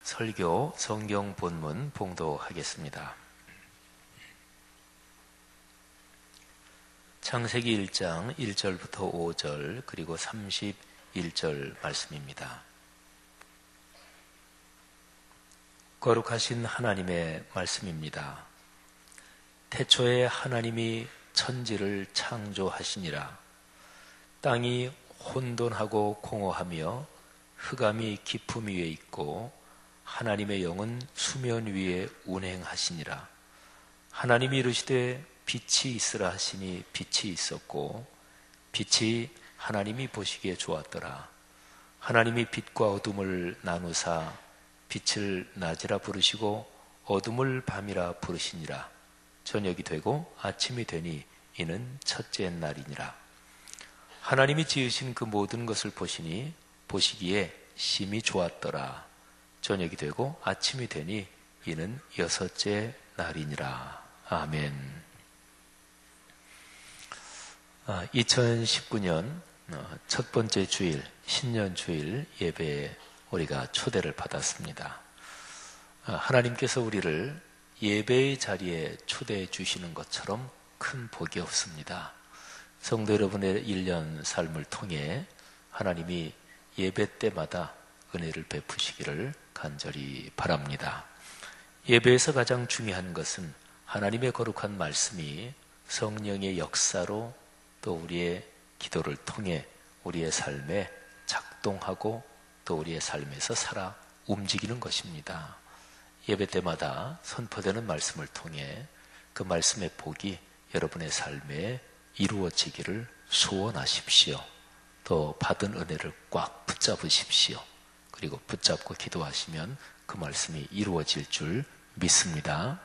설교 성경 본문 봉독하겠습니다. 창세기 1장 1절부터 5절 그리고 31절 말씀입니다. 거룩하신 하나님의 말씀입니다. 태초에 하나님이 천지를 창조하시니라. 땅이 혼돈하고 공허하며 흑암이 깊음 위에 있고 하나님의 영은 수면 위에 운행하시니라. 하나님이 이르시되 빛이 있으라 하시니 빛이 있었고 빛이 하나님이 보시기에 좋았더라. 하나님이 빛과 어둠을 나누사 빛을 낮이라 부르시고 어둠을 밤이라 부르시니라. 저녁이 되고 아침이 되니 이는 첫째 날이니라. 하나님이 지으신 그 모든 것을 보시니 보시기에 심히 좋았더라. 저녁이 되고 아침이 되니 이는 여섯째 날이니라. 아멘. 2019년 첫 번째 주일, 신년 주일 예배에 우리가 초대를 받았습니다. 하나님께서 우리를 예배의 자리에 초대해 주시는 것처럼 큰 복이 없습니다. 성도 여러분의 1년 삶을 통해 하나님이 예배 때마다 은혜를 베푸시기를 간절히 바랍니다. 예배에서 가장 중요한 것은 하나님의 거룩한 말씀이 성령의 역사로 또 우리의 기도를 통해 우리의 삶에 작동하고 또 우리의 삶에서 살아 움직이는 것입니다. 예배 때마다 선포되는 말씀을 통해 그 말씀의 복이 여러분의 삶에 이루어지기를 소원하십시오. 또 받은 은혜를 꽉 붙잡으십시오. 그리고 붙잡고 기도하시면 그 말씀이 이루어질 줄 믿습니다.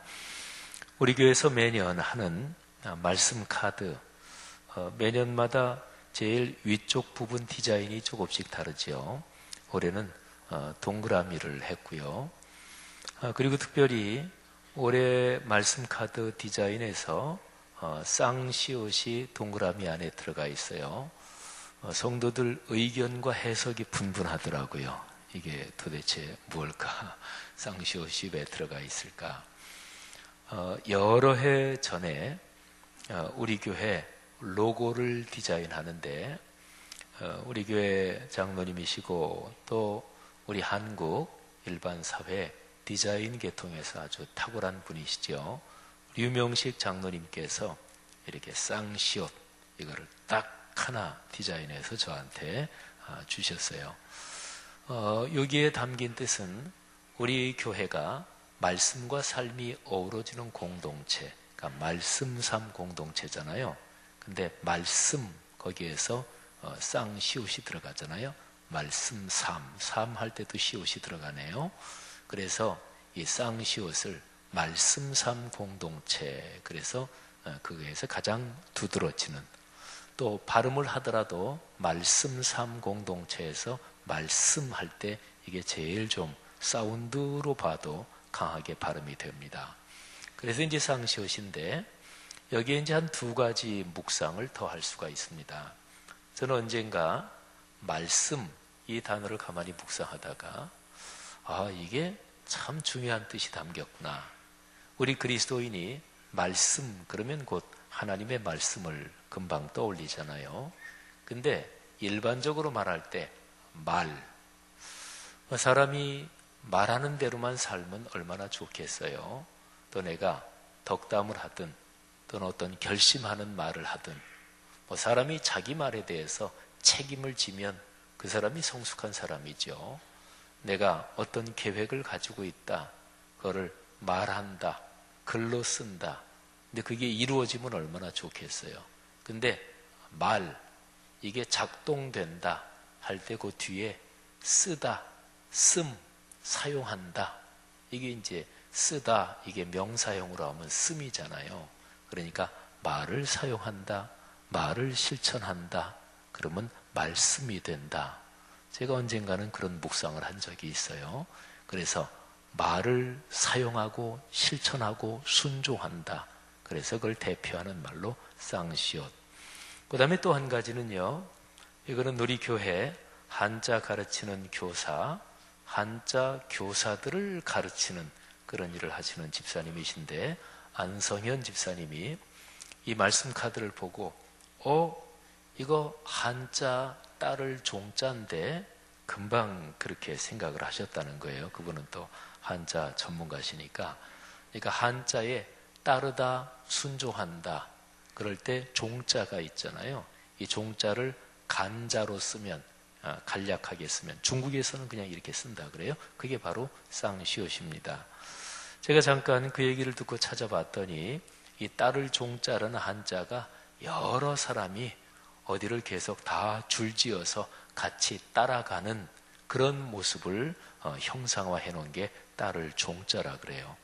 우리 교회에서 매년 하는 말씀 카드, 매년마다 제일 위쪽 부분 디자인이 조금씩 다르죠. 올해는 동그라미를 했고요. 그리고 특별히 올해 말씀 카드 디자인에서 쌍시옷이 동그라미 안에 들어가 있어요. 성도들 의견과 해석이 분분하더라고요. 이게 도대체 무엇일까? 쌍시옷이 왜 들어가 있을까? 여러 해 전에 우리 교회 로고를 디자인하는데 우리 교회 장로님이시고 또 우리 한국 일반 사회 디자인 계통에서 아주 탁월한 분이시죠. 류명식 장로님께서 이렇게 쌍시옷 이거를 딱 하나 디자인해서 저한테 주셨어요. 여기에 담긴 뜻은 우리 교회가 말씀과 삶이 어우러지는 공동체, 그러니까 말씀 삶 공동체잖아요. 근데 말씀 거기에서 쌍시옷이 들어가잖아요. 말씀 삶 할 때도 시옷이 들어가네요. 그래서 이 쌍시옷을 말씀 삶 공동체, 그래서 그거에서 가장 두드러지는, 또 발음을 하더라도 말씀 삶 공동체에서 말씀할 때 이게 제일 좀 사운드로 봐도 강하게 발음이 됩니다. 그래서 이제 쌍시옷인데 여기에 이제 한 두 가지 묵상을 더 할 수가 있습니다. 저는 언젠가 말씀 이 단어를 가만히 묵상하다가 이게 참 중요한 뜻이 담겼구나. 우리 그리스도인이 말씀 그러면 곧 하나님의 말씀을 금방 떠올리잖아요. 근데 일반적으로 말할 때 사람이 말하는 대로만 살면 얼마나 좋겠어요. 또 내가 덕담을 하든 또는 어떤 결심하는 말을 하든 사람이 자기 말에 대해서 책임을 지면 그 사람이 성숙한 사람이죠. 내가 어떤 계획을 가지고 있다, 그거를 말한다, 글로 쓴다. 근데 그게 이루어지면 얼마나 좋겠어요. 근데 이게 작동된다 할 때 그 뒤에 쓰다, 사용한다. 이게 이제 쓰다, 이게 명사형으로 하면 씀이잖아요. 그러니까 말을 사용한다, 말을 실천한다. 그러면 말씀이 된다. 제가 언젠가는 그런 묵상을 한 적이 있어요. 그래서 말을 사용하고 실천하고 순종한다. 그래서 그걸 대표하는 말로 쌍시옷. 그 다음에 또 한 가지는요, 이거는 우리 교회 한자 가르치는 교사, 한자 교사들을 가르치는 그런 일을 하시는 집사님이신데, 안성현 집사님이 이 말씀 카드를 보고 이거 한자 따를 종자인데 금방 그렇게 생각을 하셨다는 거예요. 그분은 또 한자 전문가시니까. 그러니까 한자에 따르다, 순종한다, 그럴 때 종자가 있잖아요. 이 종자를 간자로 쓰면, 간략하게 쓰면, 중국에서는 그냥 이렇게 쓴다 그래요. 그게 바로 쌍시옷입니다. 제가 잠깐 그 얘기를 듣고 찾아봤더니 이 따를 종자라는 한자가 여러 사람이 어디를 계속 다 줄지어서 같이 따라가는 그런 모습을 형상화해 놓은 게 따를 종자라 그래요.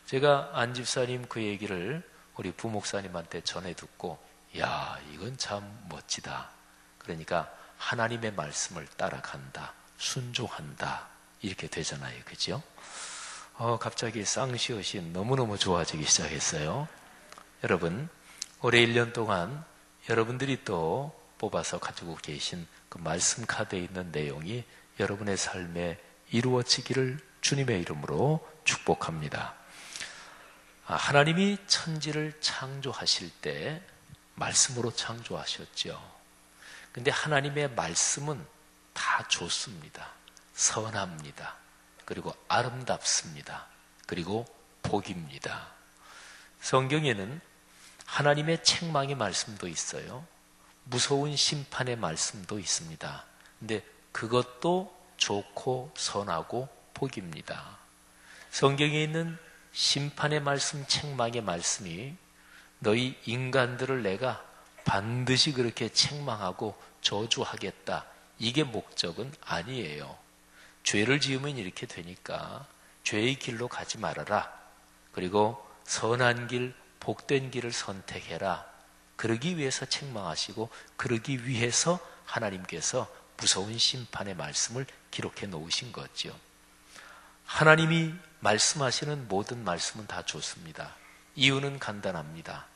제가 안 집사님 그 얘기를 우리 부목사님한테 전해 듣고, 야, 이건 참 멋지다. 그러니까 하나님의 말씀을 따라간다, 순종한다, 이렇게 되잖아요. 그죠? 갑자기 쌍시옷이 너무너무 좋아지기 시작했어요. 여러분, 올해 1년 동안 여러분들이 또 뽑아서 가지고 계신 그 말씀 카드에 있는 내용이 여러분의 삶에 이루어지기를 주님의 이름으로 축복합니다. 하나님이 천지를 창조하실 때 말씀으로 창조하셨죠. 근데 하나님의 말씀은 다 좋습니다. 선합니다. 그리고 아름답습니다. 그리고 복입니다. 성경에는 하나님의 책망의 말씀도 있어요. 무서운 심판의 말씀도 있습니다. 근데 그것도 좋고 선하고 복입니다. 성경에 있는 심판의 말씀, 책망의 말씀이 너희 인간들을 내가 반드시 그렇게 책망하고 저주하겠다, 이게 목적은 아니에요. 죄를 지으면 이렇게 되니까 죄의 길로 가지 말아라. 그리고 선한 길, 복된 길을 선택해라. 그러기 위해서 책망하시고, 그러기 위해서 하나님께서 무서운 심판의 말씀을 기록해 놓으신 거죠. 하나님이 말씀하시는 모든 말씀은 다 좋습니다. 이유는 간단합니다.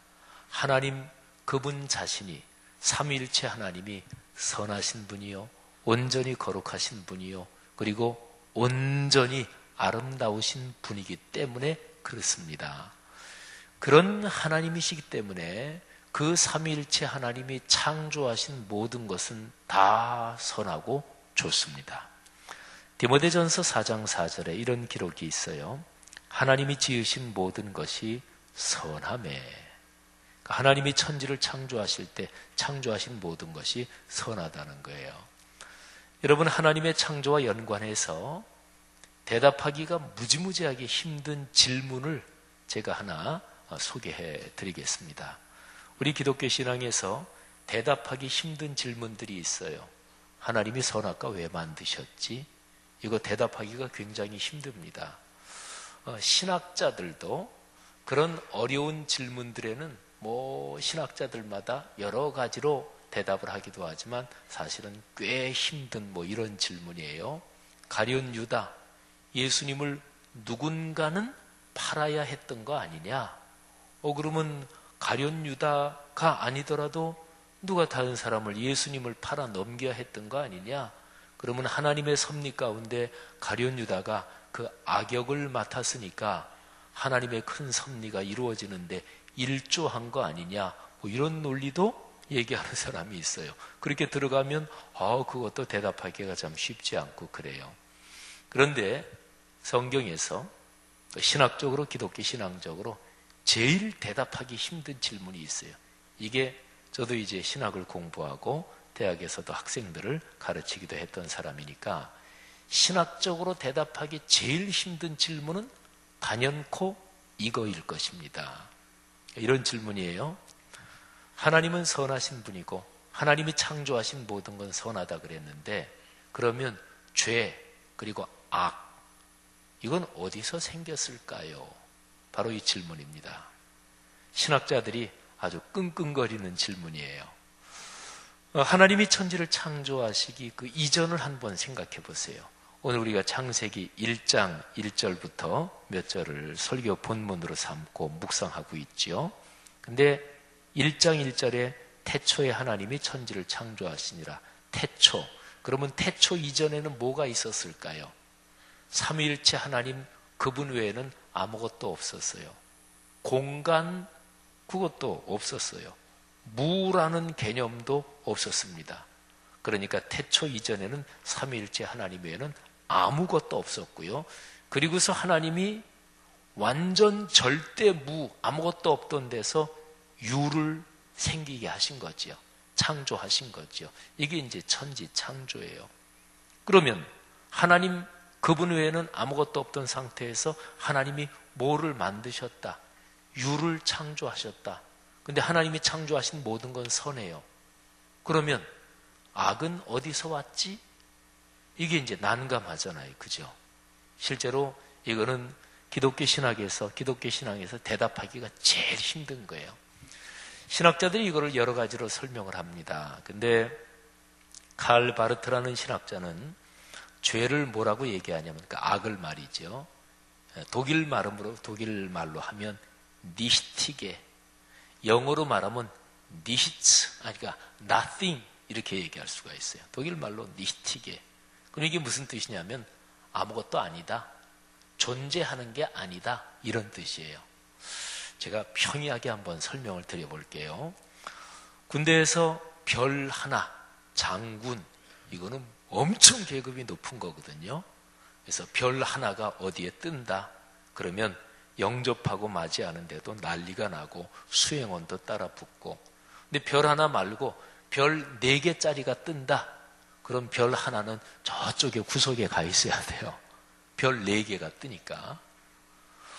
하나님 그분 자신이, 삼위일체 하나님이 선하신 분이요, 온전히 거룩하신 분이요, 그리고 온전히 아름다우신 분이기 때문에 그렇습니다. 그런 하나님이시기 때문에 그 삼위일체 하나님이 창조하신 모든 것은 다 선하고 좋습니다. 디모데전서 4장 4절에 이런 기록이 있어요. 하나님이 지으신 모든 것이 선하매. 하나님이 천지를 창조하실 때 창조하신 모든 것이 선하다는 거예요. 여러분, 하나님의 창조와 연관해서 대답하기가 무지무지하게 힘든 질문을 제가 하나 소개해 드리겠습니다. 우리 기독교 신앙에서 대답하기 힘든 질문들이 있어요. 하나님이 선악과 왜 만드셨지? 이거 대답하기가 굉장히 힘듭니다. 신학자들도 그런 어려운 질문들에는 신학자들마다 여러 가지로 대답을 하기도 하지만 사실은 꽤 힘든 이런 질문이에요. 가룟 유다, 예수님을 누군가는 팔아야 했던 거 아니냐? 그러면 가룟 유다가 아니더라도 누가 다른 사람을, 예수님을 팔아 넘겨야 했던 거 아니냐? 그러면 하나님의 섭리 가운데 가룟 유다가 그 악역을 맡았으니까 하나님의 큰 섭리가 이루어지는데 일조한 거 아니냐? 이런 논리도 얘기하는 사람이 있어요. 그렇게 들어가면 그것도 대답하기가 참 쉽지 않고 그래요. 그런데 성경에서 신학적으로, 기독교 신앙적으로 제일 대답하기 힘든 질문이 있어요. 이게 저도 이제 신학을 공부하고 대학에서도 학생들을 가르치기도 했던 사람이니까 신학적으로 대답하기 제일 힘든 질문은 단연코 이거일 것입니다. 이런 질문이에요. 하나님은 선하신 분이고 하나님이 창조하신 모든 건 선하다 그랬는데, 그러면 죄 그리고 악, 이건 어디서 생겼을까요? 바로 이 질문입니다. 신학자들이 아주 끙끙거리는 질문이에요. 하나님이 천지를 창조하시기 그 이전을 한번 생각해 보세요. 오늘 우리가 창세기 1장 1절부터 몇 절을 설교 본문으로 삼고 묵상하고 있죠. 근데 1장 1절에 태초에 하나님이 천지를 창조하시니라. 태초. 그러면 태초 이전에는 뭐가 있었을까요? 삼위일체 하나님 그분 외에는 아무것도 없었어요. 공간 그것도 없었어요. 무라는 개념도 없었습니다. 그러니까 태초 이전에는 삼위일체 하나님 외에는 아무것도 없었고요. 그리고서 하나님이 완전 절대 무, 아무것도 없던 데서 유를 생기게 하신 거지요. 창조하신 거지요. 이게 이제 천지 창조예요. 그러면 하나님 그분 외에는 아무것도 없던 상태에서 하나님이 뭐를 만드셨다? 유를 창조하셨다. 근데 하나님이 창조하신 모든 건 선해요. 그러면 악은 어디서 왔지? 이게 이제 난감하잖아요. 그죠? 실제로 이거는 기독교 신학에서 대답하기가 제일 힘든 거예요. 신학자들이 이거를 여러 가지로 설명을 합니다. 근데 칼 바르트라는 신학자는 죄를 뭐라고 얘기하냐면 그러니까 악을 말이죠. 독일 말로 하면 니히티게, 영어로 말하면 니히츠, 그러니까 nothing 이렇게 얘기할 수가 있어요. 독일 말로 니히티게. 그럼 이게 무슨 뜻이냐면 아무것도 아니다, 존재하는 게 아니다, 이런 뜻이에요. 제가 평이하게 한번 설명을 드려볼게요. 군대에서 별 하나, 장군, 이거는 엄청 계급이 높은 거거든요. 그래서 별 하나가 어디에 뜬다 그러면 영접하고 맞이하는데도 난리가 나고 수행원도 따라 붙고, 근데 별 하나 말고 별 4개짜리가 뜬다 그럼 별 하나는 저쪽에 구석에 가 있어야 돼요. 별 4개가 뜨니까.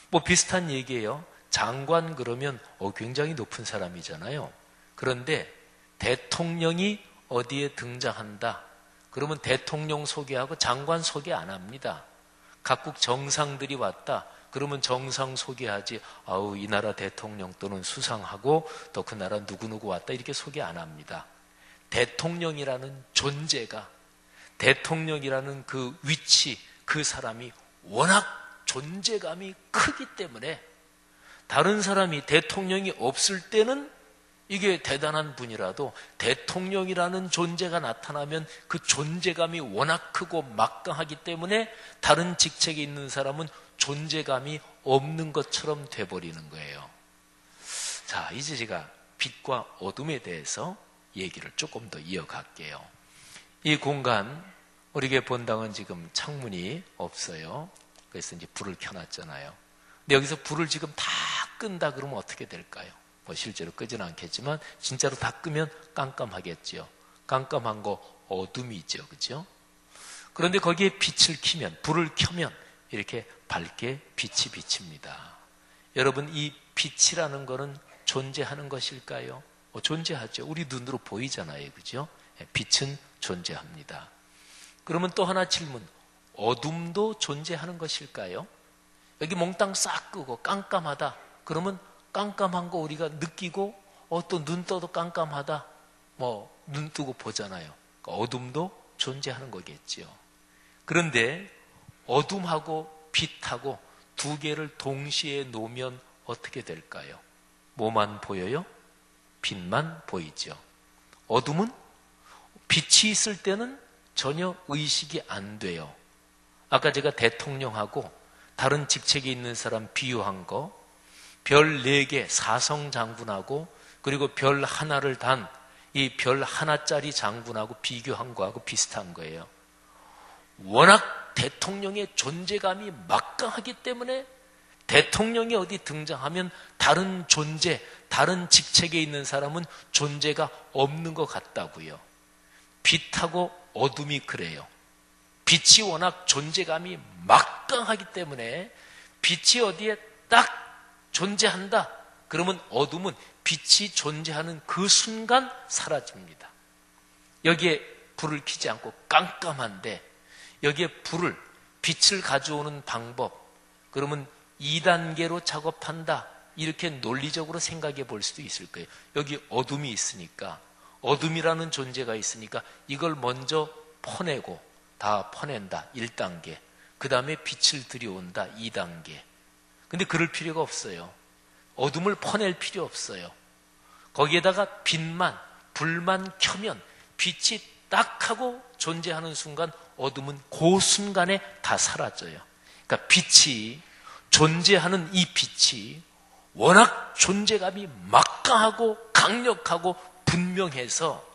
뭐 비슷한 얘기예요. 장관 그러면 굉장히 높은 사람이잖아요. 그런데 대통령이 어디에 등장한다 그러면 대통령 소개하고 장관 소개 안 합니다. 각국 정상들이 왔다 그러면 정상 소개하지, 이 나라 대통령 또는 수상하고 또 그 나라 누구누구 왔다 이렇게 소개 안 합니다. 대통령이라는 존재가, 대통령이라는 그 위치, 그 사람이 워낙 존재감이 크기 때문에 다른 사람이 대통령이 없을 때는 이게 대단한 분이라도 대통령이라는 존재가 나타나면 그 존재감이 워낙 크고 막강하기 때문에 다른 직책에 있는 사람은 존재감이 없는 것처럼 돼버리는 거예요. 자, 이제 제가 빛과 어둠에 대해서 얘기를 조금 더 이어갈게요. 이 공간, 우리에게 본당은 지금 창문이 없어요. 그래서 이제 불을 켜놨잖아요. 근데 여기서 불을 지금 다 끈다 그러면 어떻게 될까요? 뭐 실제로 끄지는 않겠지만 진짜로 다 끄면 깜깜하겠죠. 깜깜한 거 어둠이죠. 그죠? 그런데 거기에 빛을 켜면, 불을 켜면 이렇게 밝게 빛이 비칩니다. 여러분, 이 빛이라는 거는 존재하는 것일까요? 존재하죠. 우리 눈으로 보이잖아요. 그죠? 빛은 존재합니다. 그러면 또 하나 질문, 어둠도 존재하는 것일까요? 여기 몽땅 싹 끄고 깜깜하다 그러면 깜깜한 거 우리가 느끼고 또 눈 떠도 깜깜하다 뭐 눈 뜨고 보잖아요. 그러니까 어둠도 존재하는 거겠지요. 그런데 어둠하고 빛하고 두 개를 동시에 놓으면 어떻게 될까요? 뭐만 보여요? 빛만 보이죠. 어둠은 빛이 있을 때는 전혀 의식이 안 돼요. 아까 제가 대통령하고 다른 직책에 있는 사람 비유한 거, 별 4개 사성 장군하고 그리고 별 하나를 단 이 별 하나짜리 장군하고 비교한 거하고 비슷한 거예요. 워낙 대통령의 존재감이 막강하기 때문에 대통령이 어디 등장하면 다른 존재, 다른 직책에 있는 사람은 존재가 없는 것 같다고요. 빛하고 어둠이 그래요. 빛이 워낙 존재감이 막강하기 때문에 빛이 어디에 딱 존재한다 그러면 어둠은 빛이 존재하는 그 순간 사라집니다. 여기에 불을 켜지 않고 깜깜한데 여기에 빛을 가져오는 방법, 그러면 2단계로 작업한다 이렇게 논리적으로 생각해 볼 수도 있을 거예요. 여기 어둠이 있으니까, 어둠이라는 존재가 있으니까 이걸 먼저 퍼내고 다 퍼낸다 1단계, 그 다음에 빛을 들여온다 2단계. 근데 그럴 필요가 없어요. 어둠을 퍼낼 필요 없어요. 거기에다가 빛만, 불만 켜면 빛이 딱 하고 존재하는 순간 어둠은 그 순간에 다 사라져요. 그러니까 빛이, 존재하는 이 빛이 워낙 존재감이 막강하고 강력하고 분명해서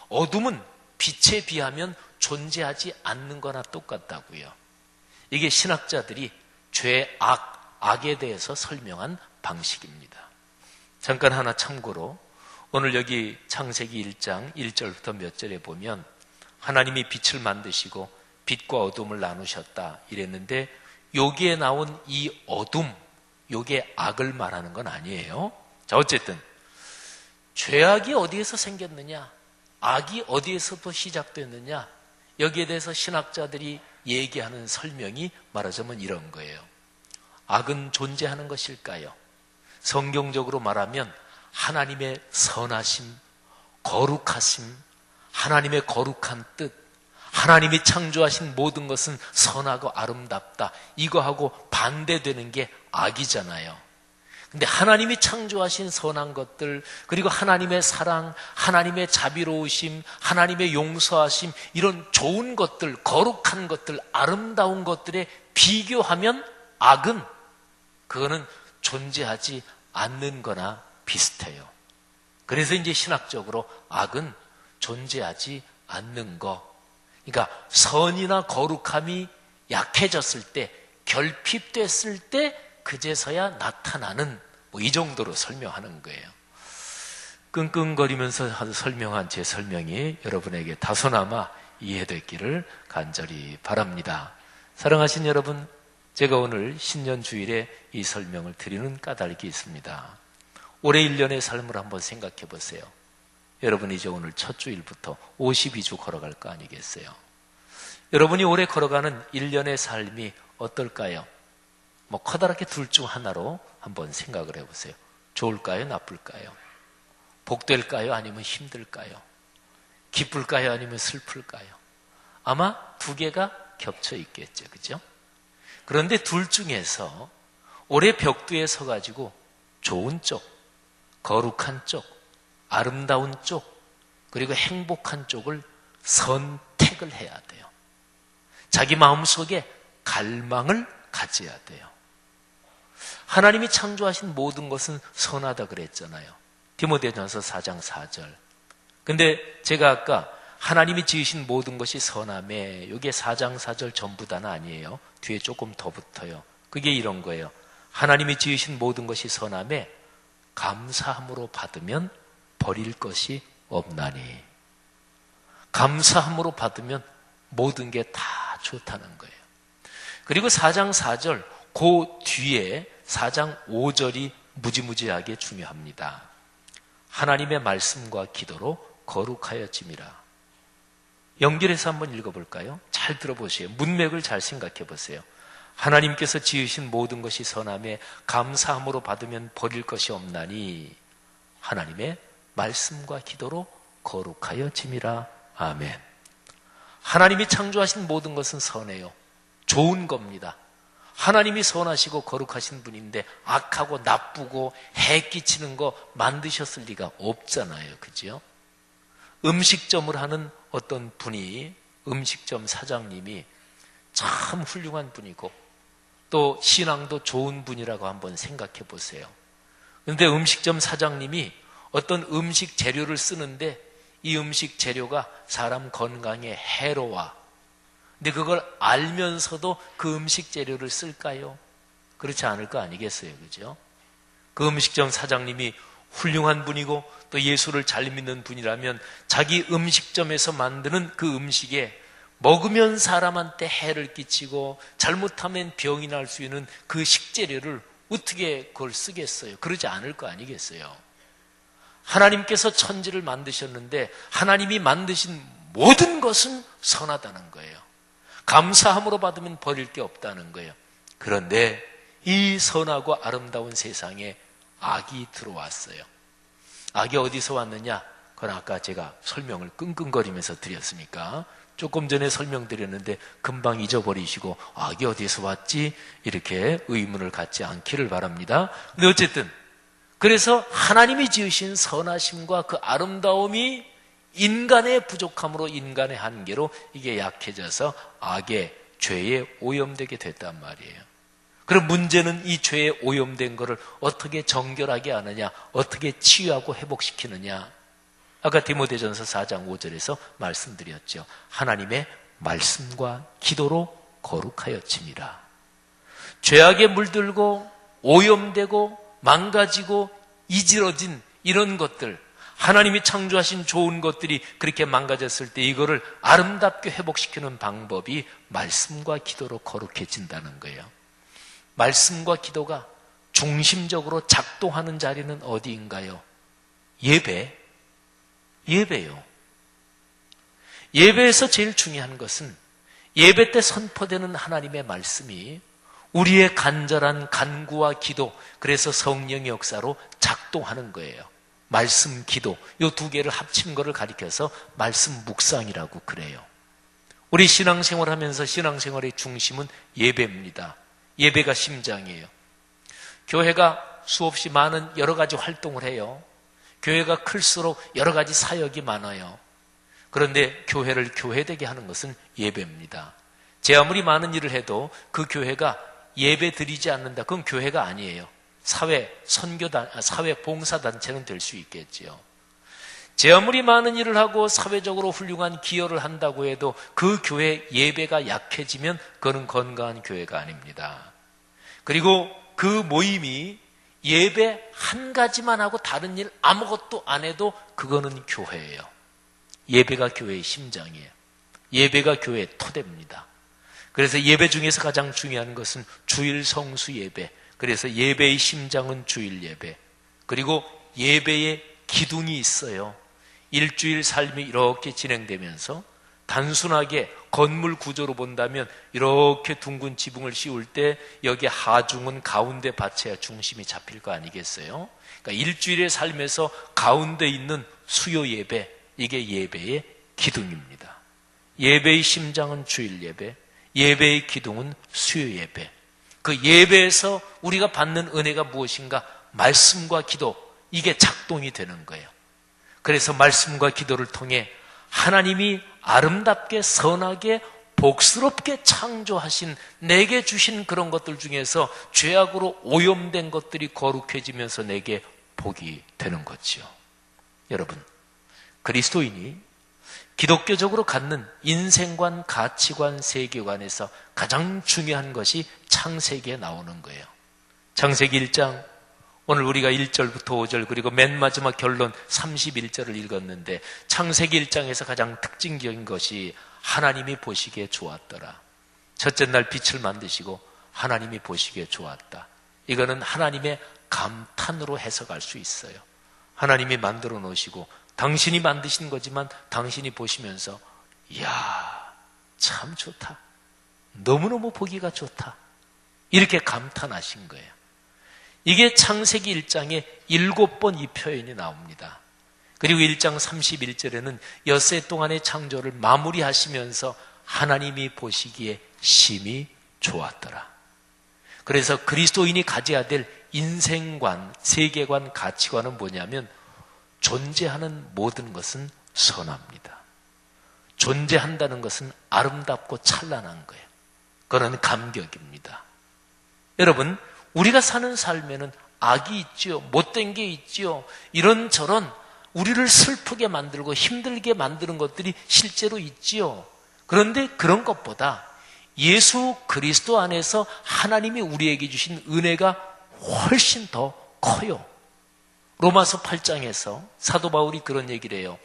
어둠은 빛에 비하면 존재하지 않는 거나 똑같다고요. 이게 신학자들이 죄, 악에 대해서 설명한 방식입니다. 잠깐 하나 참고로, 오늘 여기 창세기 1장 1절부터 몇 절에 보면 하나님이 빛을 만드시고 빛과 어둠을 나누셨다 이랬는데, 여기에 나온 이 어둠, 요게 악을 말하는 건 아니에요. 자, 어쨌든 죄악이 어디에서 생겼느냐, 악이 어디에서부터 시작됐느냐, 여기에 대해서 신학자들이 얘기하는 설명이 말하자면 이런 거예요. 악은 존재하는 것일까요? 성경적으로 말하면 하나님의 선하심, 거룩하심, 하나님의 거룩한 뜻, 하나님이 창조하신 모든 것은 선하고 아름답다, 이거하고 반대되는 게 악이잖아요. 근데 하나님이 창조하신 선한 것들, 그리고 하나님의 사랑, 하나님의 자비로우심, 하나님의 용서하심, 이런 좋은 것들, 거룩한 것들, 아름다운 것들에 비교하면 악은, 그거는 존재하지 않는 거나 비슷해요. 그래서 이제 신학적으로 악은 존재하지 않는 거. 그러니까 선이나 거룩함이 약해졌을 때, 결핍됐을 때 그제서야 나타나는, 이 정도로 설명하는 거예요. 끙끙거리면서 설명한 제 설명이 여러분에게 다소나마 이해됐기를 간절히 바랍니다. 사랑하신 여러분, 제가 오늘 신년주일에 이 설명을 드리는 까닭이 있습니다. 올해 1년의 삶을 한번 생각해 보세요. 여러분이 이제 오늘 첫 주일부터 52주 걸어갈 거 아니겠어요? 여러분이 올해 걸어가는 1년의 삶이 어떨까요? 커다랗게 둘 중 하나로 한번 생각을 해보세요. 좋을까요? 나쁠까요? 복될까요? 아니면 힘들까요? 기쁠까요? 아니면 슬플까요? 아마 두 개가 겹쳐 있겠죠. 그죠? 그런데 둘 중에서 올해 벽두에 서가지고 좋은 쪽, 거룩한 쪽, 아름다운 쪽, 그리고 행복한 쪽을 선택을 해야 돼요. 자기 마음속에 갈망을 가져야 돼요. 하나님이 창조하신 모든 것은 선하다 그랬잖아요. 디모데전서 4장 4절. 근데 제가 아까 하나님이 지으신 모든 것이 선하매, 이게 4장 4절 전부 다는 아니에요. 뒤에 조금 더 붙어요. 그게 이런 거예요. 하나님이 지으신 모든 것이 선하매 감사함으로 받으면 버릴 것이 없나니. 감사함으로 받으면 모든 게 다 좋다는 거예요. 그리고 4장 4절, 그 뒤에 4장 5절이 무지무지하게 중요합니다. 하나님의 말씀과 기도로 거룩하여짐이라. 연결해서 한번 읽어볼까요? 잘 들어보세요. 문맥을 잘 생각해 보세요. 하나님께서 지으신 모든 것이 선하매 감사함으로 받으면 버릴 것이 없나니 하나님의 말씀과 기도로 거룩하여짐이라. 아멘. 하나님이 창조하신 모든 것은 선해요. 좋은 겁니다. 하나님이 선하시고 거룩하신 분인데 악하고 나쁘고 해 끼치는 거 만드셨을 리가 없잖아요. 그죠? 음식점을 하는 어떤 분이, 음식점 사장님이 참 훌륭한 분이고 또 신앙도 좋은 분이라고 한번 생각해 보세요. 그런데 음식점 사장님이 어떤 음식 재료를 쓰는데 이 음식 재료가 사람 건강에 해로워. 근데 그걸 알면서도 그 음식 재료를 쓸까요? 그렇지 않을 거 아니겠어요. 그죠? 그 음식점 사장님이 훌륭한 분이고 또 예수를 잘 믿는 분이라면 자기 음식점에서 만드는 그 음식에 먹으면 사람한테 해를 끼치고 잘못하면 병이 날 수 있는 그 식재료를 어떻게 그걸 쓰겠어요? 그러지 않을 거 아니겠어요? 하나님께서 천지를 만드셨는데 하나님이 만드신 모든 것은 선하다는 거예요. 감사함으로 받으면 버릴 게 없다는 거예요. 그런데 이 선하고 아름다운 세상에 악이 들어왔어요. 악이 어디서 왔느냐? 그건 아까 제가 설명을 끙끙거리면서 드렸으니까 조금 전에 설명드렸는데 금방 잊어버리시고 악이 어디서 왔지? 이렇게 의문을 갖지 않기를 바랍니다. 근데 어쨌든 그래서 하나님이 지으신 선하심과 그 아름다움이 인간의 부족함으로, 인간의 한계로 이게 약해져서 악의, 죄에 오염되게 됐단 말이에요. 그럼 문제는 이 죄에 오염된 것을 어떻게 정결하게 하느냐, 어떻게 치유하고 회복시키느냐. 아까 디모데전서 4장 5절에서 말씀드렸죠. 하나님의 말씀과 기도로 거룩하여짐이라. 죄악에 물들고 오염되고 망가지고 이지러진 이런 것들, 하나님이 창조하신 좋은 것들이 그렇게 망가졌을 때 이거를 아름답게 회복시키는 방법이 말씀과 기도로 거룩해진다는 거예요. 말씀과 기도가 중심적으로 작동하는 자리는 어디인가요? 예배요. 예배에서 제일 중요한 것은 예배 때 선포되는 하나님의 말씀이 우리의 간절한 간구와 기도, 그래서 성령의 역사로 작동하는 거예요. 말씀, 기도, 이 두 개를 합친 거를 가리켜서 말씀 묵상이라고 그래요. 우리 신앙생활 하면서 신앙생활의 중심은 예배입니다. 예배가 심장이에요. 교회가 수없이 많은 여러 가지 활동을 해요. 교회가 클수록 여러 가지 사역이 많아요. 그런데 교회를 교회되게 하는 것은 예배입니다. 제 아무리 많은 일을 해도 그 교회가 예배 드리지 않는다, 그건 교회가 아니에요. 사회 봉사단체는 될 수 있겠지요. 제 아무리 많은 일을 하고 사회적으로 훌륭한 기여를 한다고 해도 그 교회 예배가 약해지면 그건 건강한 교회가 아닙니다. 그리고 그 모임이 예배 한 가지만 하고 다른 일 아무것도 안 해도 그거는 교회예요. 예배가 교회의 심장이에요. 예배가 교회의 토대입니다. 그래서 예배 중에서 가장 중요한 것은 주일 성수 예배. 그래서 예배의 심장은 주일 예배. 그리고 예배의 기둥이 있어요. 일주일 삶이 이렇게 진행되면서 단순하게 건물 구조로 본다면 이렇게 둥근 지붕을 씌울 때 여기 하중은 가운데 받쳐야 중심이 잡힐 거 아니겠어요? 그러니까 일주일의 삶에서 가운데 있는 수요 예배, 이게 예배의 기둥입니다. 예배의 심장은 주일 예배, 예배의 기둥은 수요 예배. 그 예배에서 우리가 받는 은혜가 무엇인가? 말씀과 기도, 이게 작동이 되는 거예요. 그래서 말씀과 기도를 통해 하나님이 아름답게 선하게 복스럽게 창조하신 내게 주신 그런 것들 중에서 죄악으로 오염된 것들이 거룩해지면서 내게 복이 되는 거죠. 여러분, 그리스도인이 기독교적으로 갖는 인생관, 가치관, 세계관에서 가장 중요한 것이 창세기에 나오는 거예요. 창세기 1장, 오늘 우리가 1절부터 5절 그리고 맨 마지막 결론 31절을 읽었는데 창세기 1장에서 가장 특징적인 것이 하나님이 보시기에 좋았더라. 첫째 날 빛을 만드시고 하나님이 보시기에 좋았다. 이거는 하나님의 감탄으로 해석할 수 있어요. 하나님이 만들어 놓으시고 당신이 만드신 거지만 당신이 보시면서 이야, 참 좋다. 너무너무 보기가 좋다. 이렇게 감탄하신 거예요. 이게 창세기 1장에 7번 이 표현이 나옵니다. 그리고 1장 31절에는 엿새 동안의 창조를 마무리하시면서 하나님이 보시기에 심히 좋았더라. 그래서 그리스도인이 가져야 될 인생관, 세계관, 가치관은 뭐냐면 존재하는 모든 것은 선합니다. 존재한다는 것은 아름답고 찬란한 거예요. 그건 감격입니다. 여러분, 우리가 사는 삶에는 악이 있지요. 못된 게 있지요. 이런저런 우리를 슬프게 만들고 힘들게 만드는 것들이 실제로 있지요. 그런데 그런 것보다 예수 그리스도 안에서 하나님이 우리에게 주신 은혜가 훨씬 더 커요. 로마서 8장에서 사도 바울이 그런 얘기를 해요.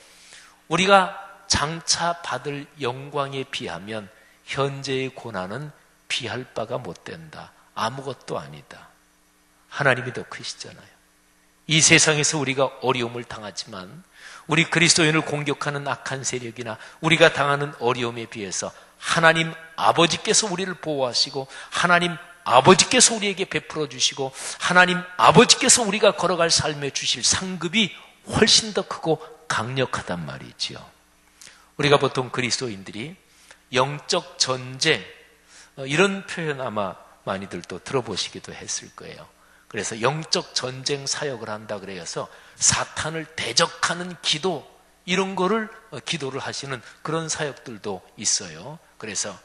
우리가 장차 받을 영광에 비하면 현재의 고난은 비할 바가 못 된다. 아무것도 아니다. 하나님이 더 크시잖아요. 이 세상에서 우리가 어려움을 당하지만 우리 그리스도인을 공격하는 악한 세력이나 우리가 당하는 어려움에 비해서 하나님 아버지께서 우리를 보호하시고 하나님 아버지께서 우리에게 베풀어 주시고 하나님 아버지께서 우리가 걸어갈 삶에 주실 상급이 훨씬 더 크고 강력하단 말이지요. 우리가 보통 그리스도인들이 영적 전쟁, 이런 표현 아마 많이들 또 들어보시기도 했을 거예요. 그래서 영적 전쟁 사역을 한다 그래서 사탄을 대적하는 기도, 이런 거를 기도를 하시는 그런 사역들도 있어요. 그래서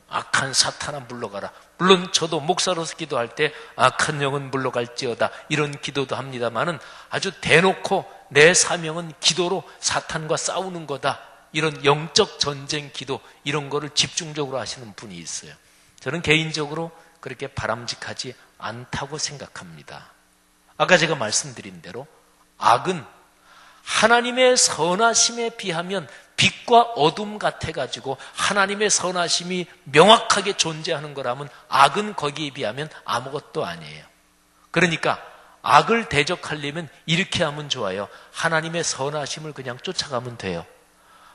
악한 사탄아 물러가라. 물론 저도 목사로서 기도할 때 악한 영은 물러갈지어다 이런 기도도 합니다만은 아주 대놓고 내 사명은 기도로 사탄과 싸우는 거다, 이런 영적 전쟁 기도, 이런 거를 집중적으로 하시는 분이 있어요. 저는 개인적으로 그렇게 바람직하지 않다고 생각합니다. 아까 제가 말씀드린 대로 악은 하나님의 선하심에 비하면 빛과 어둠 같아가지고 하나님의 선하심이 명확하게 존재하는 거라면 악은 거기에 비하면 아무것도 아니에요. 그러니까 악을 대적하려면 이렇게 하면 좋아요. 하나님의 선하심을 그냥 쫓아가면 돼요.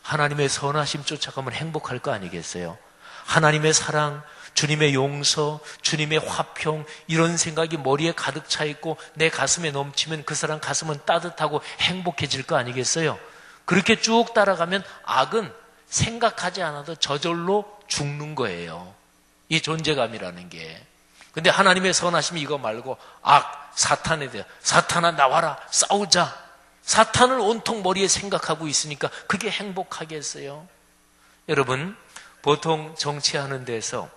하나님의 선하심 쫓아가면 행복할 거 아니겠어요? 하나님의 사랑, 주님의 용서, 주님의 화평, 이런 생각이 머리에 가득 차 있고 내 가슴에 넘치면 그 사람 가슴은 따뜻하고 행복해질 거 아니겠어요? 그렇게 쭉 따라가면 악은 생각하지 않아도 저절로 죽는 거예요. 이 존재감이라는 게. 근데 하나님의 선하심이 이거 말고 악, 사탄에 대해 사탄아 나와라, 싸우자. 사탄을 온통 머리에 생각하고 있으니까 그게 행복하겠어요? 여러분, 보통 정치하는 데서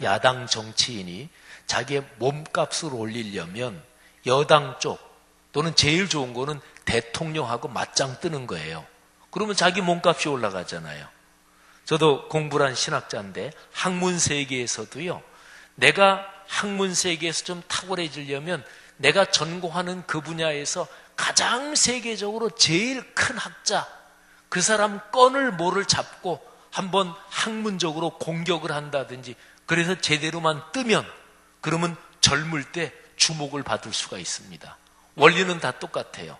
야당 정치인이 자기의 몸값을 올리려면 여당 쪽 또는 제일 좋은 거는 대통령하고 맞짱 뜨는 거예요. 그러면 자기 몸값이 올라가잖아요. 저도 공부를 한 신학자인데 학문 세계에서도요, 내가 학문 세계에서 좀 탁월해지려면 내가 전공하는 그 분야에서 가장 세계적으로 제일 큰 학자, 그 사람 건을 뭐를 잡고 한번 학문적으로 공격을 한다든지, 그래서 제대로만 뜨면 그러면 젊을 때 주목을 받을 수가 있습니다. 원리는 다 똑같아요.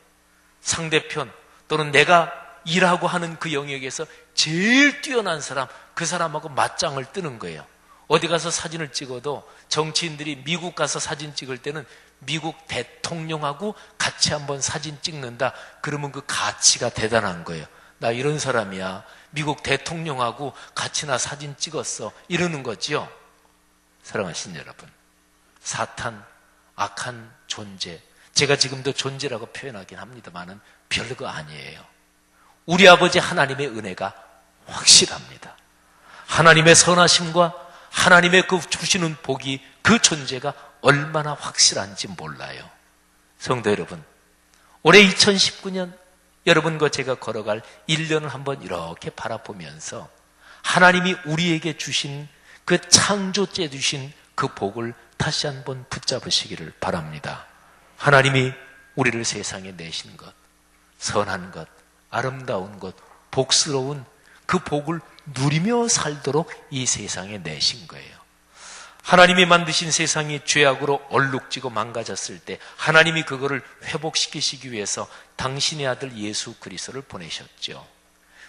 상대편 또는 내가 일하고 하는 그 영역에서 제일 뛰어난 사람, 그 사람하고 맞짱을 뜨는 거예요. 어디 가서 사진을 찍어도 정치인들이 미국 가서 사진 찍을 때는 미국 대통령하고 같이 한번 사진 찍는다. 그러면 그 가치가 대단한 거예요. 나 이런 사람이야. 미국 대통령하고 같이 나 사진 찍었어. 이러는 거죠. 사랑하신 여러분, 사탄, 악한 존재, 제가 지금도 존재라고 표현하긴 합니다만은 별거 아니에요. 우리 아버지 하나님의 은혜가 확실합니다. 하나님의 선하심과 하나님의 그 주시는 복이, 그 존재가 얼마나 확실한지 몰라요. 성도 여러분, 올해 2019년 여러분과 제가 걸어갈 1년을 한번 이렇게 바라보면서 하나님이 우리에게 주신 그 창조죄 주신 그 복을 다시 한번 붙잡으시기를 바랍니다. 하나님이 우리를 세상에 내신 것, 선한 것, 아름다운 것, 복스러운 그 복을 누리며 살도록 이 세상에 내신 거예요. 하나님이 만드신 세상이 죄악으로 얼룩지고 망가졌을 때 하나님이 그거를 회복시키시기 위해서 당신의 아들 예수 그리스도를 보내셨죠.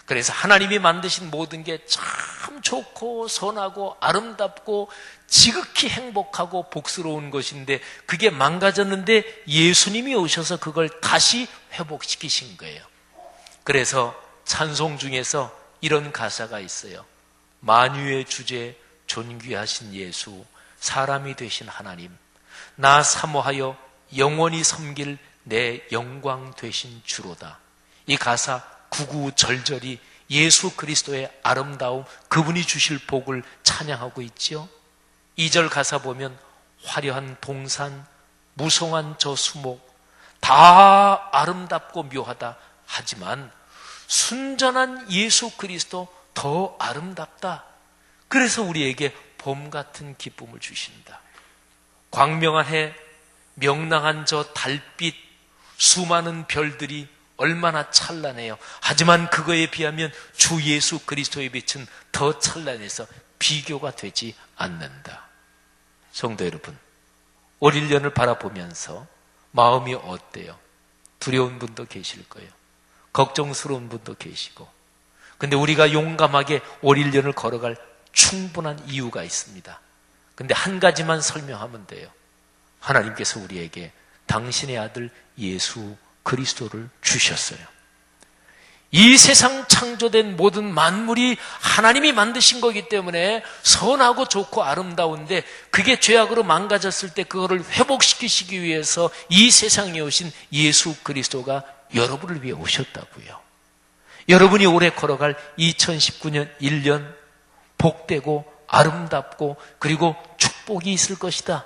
그래서 하나님이 만드신 모든 게 참 좋고 선하고 아름답고 지극히 행복하고 복스러운 것인데 그게 망가졌는데 예수님이 오셔서 그걸 다시 회복시키신 거예요. 그래서 찬송 중에서 이런 가사가 있어요. 만유의 주제 존귀하신 예수, 사람이 되신 하나님, 나 사모하여 영원히 섬길 내 영광 되신 주로다. 이 가사 구구절절이 예수 그리스도의 아름다움, 그분이 주실 복을 찬양하고 있죠. 2절 가사 보면 화려한 동산, 무성한 저 수목, 다 아름답고 묘하다. 하지만 순전한 예수 그리스도 더 아름답다. 그래서 우리에게 봄 같은 기쁨을 주신다. 광명한 해, 명랑한 저 달빛, 수많은 별들이 얼마나 찬란해요. 하지만 그거에 비하면 주 예수 그리스도의 빛은 더 찬란해서 비교가 되지 않는다. 성도 여러분, 올 1년을 바라보면서 마음이 어때요? 두려운 분도 계실 거예요. 걱정스러운 분도 계시고. 근데 우리가 용감하게 올 1년을 걸어갈 충분한 이유가 있습니다. 근데 한 가지만 설명하면 돼요. 하나님께서 우리에게 당신의 아들 예수 그리스도를 주셨어요. 이 세상 창조된 모든 만물이 하나님이 만드신 거기 때문에 선하고 좋고 아름다운데 그게 죄악으로 망가졌을 때 그거를 회복시키시기 위해서 이 세상에 오신 예수 그리스도가 여러분을 위해 오셨다고요. 여러분이 올해 걸어갈 2019년 1년 복되고 아름답고 그리고 축복이 있을 것이다.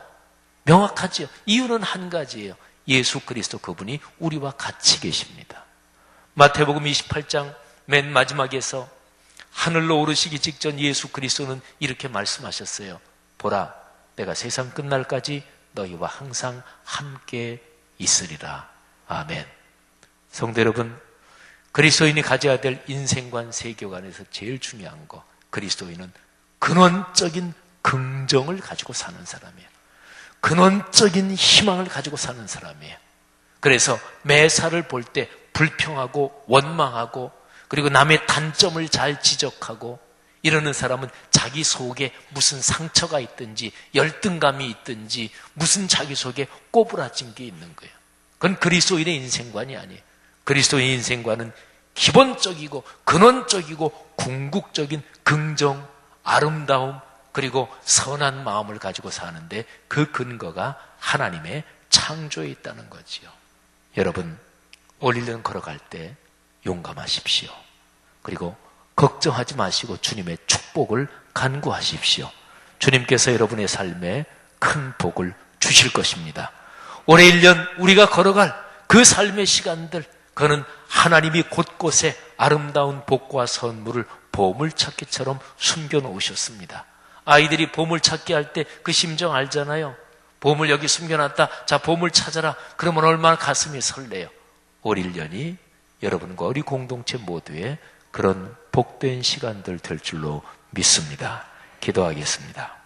명확하죠. 이유는 한 가지예요. 예수 그리스도 그분이 우리와 같이 계십니다. 마태복음 28장 맨 마지막에서 하늘로 오르시기 직전 예수 그리스도는 이렇게 말씀하셨어요. 보라, 내가 세상 끝날까지 너희와 항상 함께 있으리라. 아멘. 성도 여러분, 그리스도인이 가져야 될 인생관, 세계관에서 제일 중요한 거, 그리스도인은 근원적인 긍정을 가지고 사는 사람이에요. 근원적인 희망을 가지고 사는 사람이에요. 그래서 매사를 볼 때 불평하고 원망하고 그리고 남의 단점을 잘 지적하고 이러는 사람은 자기 속에 무슨 상처가 있든지 열등감이 있든지 무슨 자기 속에 꼬부라진 게 있는 거예요. 그건 그리스도인의 인생관이 아니에요. 그리스도인의 인생관은 기본적이고 근원적이고 궁극적인 긍정, 아름다움 그리고 선한 마음을 가지고 사는데 그 근거가 하나님의 창조에 있다는 거지요. 여러분, 올 1년 걸어갈 때 용감하십시오. 그리고 걱정하지 마시고 주님의 축복을 간구하십시오. 주님께서 여러분의 삶에 큰 복을 주실 것입니다. 올해 1년 우리가 걸어갈 그 삶의 시간들, 그는 하나님이 곳곳에 아름다운 복과 선물을 보물찾기처럼 숨겨놓으셨습니다. 아이들이 보물찾기 할 때 그 심정 알잖아요. 보물 여기 숨겨놨다. 자, 보물 찾아라. 그러면 얼마나 가슴이 설레요. 올 1년이 여러분과 우리 공동체 모두의 그런 복된 시간들 될 줄로 믿습니다. 기도하겠습니다.